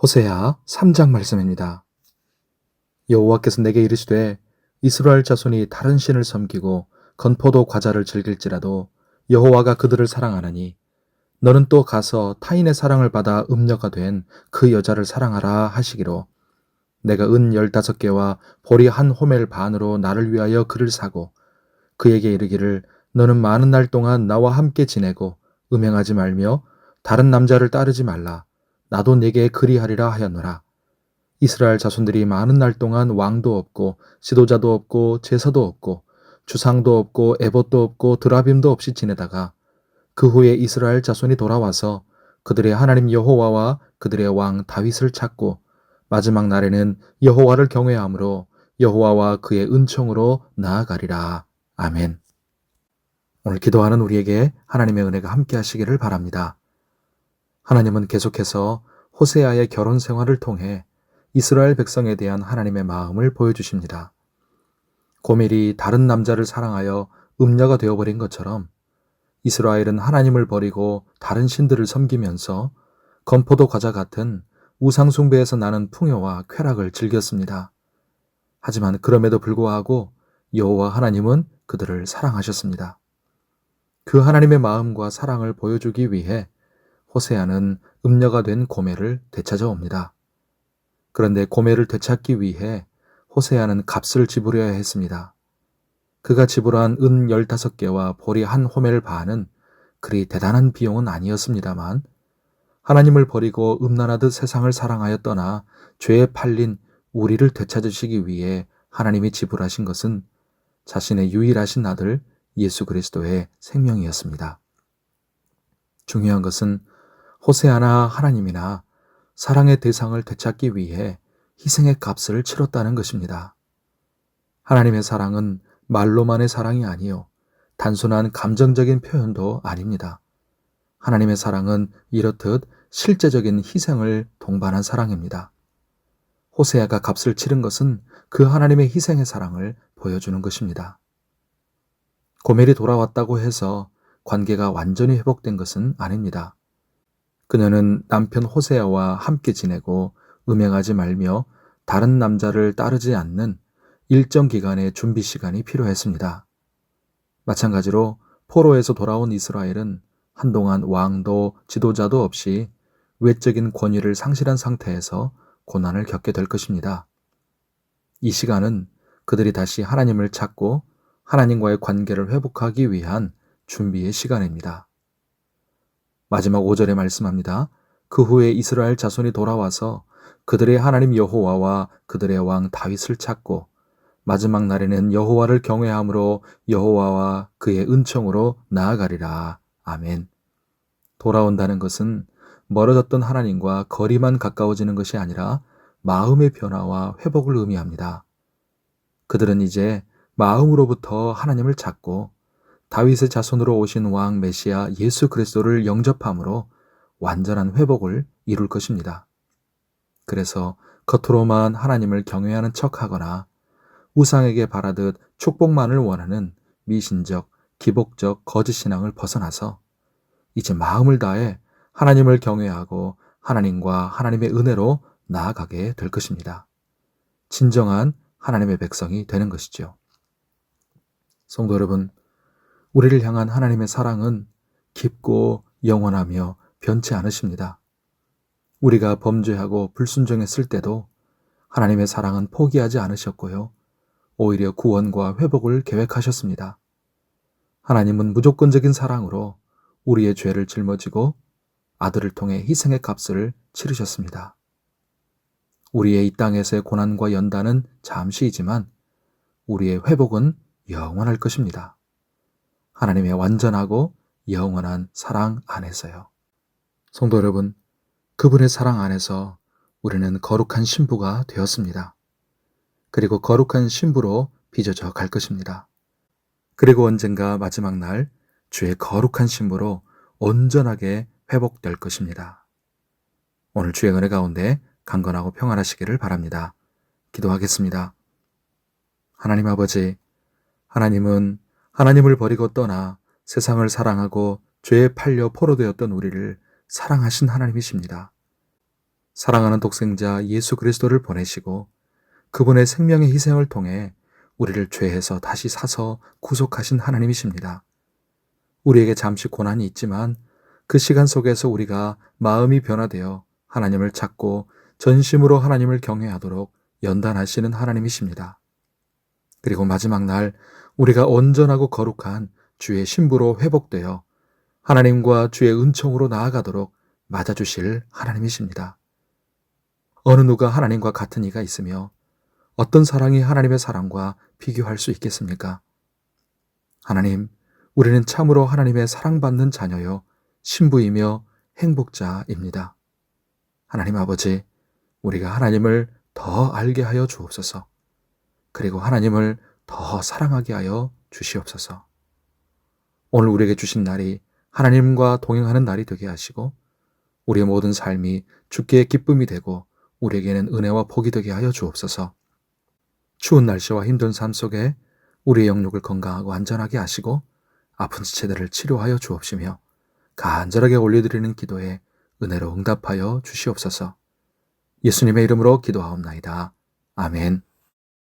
호세아 3장 말씀입니다. 여호와께서 내게 이르시되 이스라엘 자손이 다른 신을 섬기고 건포도 과자를 즐길지라도 여호와가 그들을 사랑하느니 너는 또 가서 타인의 사랑을 받아 음녀가 된 그 여자를 사랑하라 하시기로 내가 은 15개와 보리 한 호멜 반으로 나를 위하여 그를 사고 그에게 이르기를 너는 많은 날 동안 나와 함께 지내고 음행하지 말며 다른 남자를 따르지 말라 나도 네게 그리하리라 하였노라. 이스라엘 자손들이 많은 날 동안 왕도 없고 지도자도 없고 제사도 없고 주상도 없고 에봇도 없고 드라빔도 없이 지내다가 그 후에 이스라엘 자손이 돌아와서 그들의 하나님 여호와와 그들의 왕 다윗을 찾고 마지막 날에는 여호와를 경외함으로 여호와와 그의 은총으로 나아가리라. 아멘. 오늘 기도하는 우리에게 하나님의 은혜가 함께 하시기를 바랍니다. 하나님은 계속해서 호세아의 결혼 생활을 통해 이스라엘 백성에 대한 하나님의 마음을 보여주십니다. 고멜이 다른 남자를 사랑하여 음녀가 되어버린 것처럼 이스라엘은 하나님을 버리고 다른 신들을 섬기면서 건포도 과자 같은 우상숭배에서 나는 풍요와 쾌락을 즐겼습니다. 하지만 그럼에도 불구하고 여호와 하나님은 그들을 사랑하셨습니다. 그 하나님의 마음과 사랑을 보여주기 위해 호세아는 음녀가 된 고멜을 되찾아옵니다. 그런데 고멜을 되찾기 위해 호세아는 값을 지불해야 했습니다. 그가 지불한 은 15개와 보리 한 호멜 반은 그리 대단한 비용은 아니었습니다만 하나님을 버리고 음란하듯 세상을 사랑하여 떠나 죄에 팔린 우리를 되찾으시기 위해 하나님이 지불하신 것은 자신의 유일하신 아들 예수 그리스도의 생명이었습니다. 중요한 것은 호세아나 하나님이나 사랑의 대상을 되찾기 위해 희생의 값을 치렀다는 것입니다. 하나님의 사랑은 말로만의 사랑이 아니요 단순한 감정적인 표현도 아닙니다. 하나님의 사랑은 이렇듯 실제적인 희생을 동반한 사랑입니다. 호세아가 값을 치른 것은 그 하나님의 희생의 사랑을 보여주는 것입니다. 고멜이 돌아왔다고 해서 관계가 완전히 회복된 것은 아닙니다. 그녀는 남편 호세아와 함께 지내고 음행하지 말며 다른 남자를 따르지 않는 일정 기간의 준비 시간이 필요했습니다. 마찬가지로 포로에서 돌아온 이스라엘은 한동안 왕도 지도자도 없이 외적인 권위를 상실한 상태에서 고난을 겪게 될 것입니다. 이 시간은 그들이 다시 하나님을 찾고 하나님과의 관계를 회복하기 위한 준비의 시간입니다. 마지막 5절에 말씀합니다. 그 후에 이스라엘 자손이 돌아와서 그들의 하나님 여호와와 그들의 왕 다윗을 찾고 마지막 날에는 여호와를 경외함으로 여호와와 그의 은총으로 나아가리라. 아멘. 돌아온다는 것은 멀어졌던 하나님과 거리만 가까워지는 것이 아니라 마음의 변화와 회복을 의미합니다. 그들은 이제 마음으로부터 하나님을 찾고 다윗의 자손으로 오신 왕 메시아 예수 그리스도를 영접함으로 완전한 회복을 이룰 것입니다. 그래서 겉으로만 하나님을 경외하는 척하거나 우상에게 바라듯 축복만을 원하는 미신적, 기복적 거짓 신앙을 벗어나서 이제 마음을 다해 하나님을 경외하고 하나님과 하나님의 은혜로 나아가게 될 것입니다. 진정한 하나님의 백성이 되는 것이죠. 성도 여러분, 우리를 향한 하나님의 사랑은 깊고 영원하며 변치 않으십니다. 우리가 범죄하고 불순종했을 때도 하나님의 사랑은 포기하지 않으셨고요. 오히려 구원과 회복을 계획하셨습니다. 하나님은 무조건적인 사랑으로 우리의 죄를 짊어지고 아들을 통해 희생의 값을 치르셨습니다. 우리의 이 땅에서의 고난과 연단은 잠시이지만 우리의 회복은 영원할 것입니다. 하나님의 완전하고 영원한 사랑 안에서요. 성도 여러분, 그분의 사랑 안에서 우리는 거룩한 신부가 되었습니다. 그리고 거룩한 신부로 빚어져 갈 것입니다. 그리고 언젠가 마지막 날 주의 거룩한 신부로 온전하게 회복될 것입니다. 오늘 주의 은혜 가운데 강건하고 평안하시기를 바랍니다. 기도하겠습니다. 하나님 아버지, 하나님은 하나님을 버리고 떠나 세상을 사랑하고 죄에 팔려 포로되었던 우리를 사랑하신 하나님이십니다. 사랑하는 독생자 예수 그리스도를 보내시고 그분의 생명의 희생을 통해 우리를 죄에서 다시 사서 구속하신 하나님이십니다. 우리에게 잠시 고난이 있지만 그 시간 속에서 우리가 마음이 변화되어 하나님을 찾고 전심으로 하나님을 경외하도록 연단하시는 하나님이십니다. 그리고 마지막 날 우리가 온전하고 거룩한 주의 신부로 회복되어 하나님과 주의 은총으로 나아가도록 맞아주실 하나님이십니다. 어느 누가 하나님과 같은 이가 있으며 어떤 사랑이 하나님의 사랑과 비교할 수 있겠습니까? 하나님, 우리는 참으로 하나님의 사랑받는 자녀요, 신부이며 행복자입니다. 하나님 아버지, 우리가 하나님을 더 알게 하여 주옵소서. 그리고 하나님을 더 사랑하게 하여 주시옵소서. 오늘 우리에게 주신 날이 하나님과 동행하는 날이 되게 하시고 우리의 모든 삶이 주께 기쁨이 되고 우리에게는 은혜와 복이 되게 하여 주옵소서. 추운 날씨와 힘든 삶 속에 우리의 영육을 건강하고 안전하게 하시고 아픈 지체들을 치료하여 주옵시며 간절하게 올려드리는 기도에 은혜로 응답하여 주시옵소서. 예수님의 이름으로 기도하옵나이다. 아멘.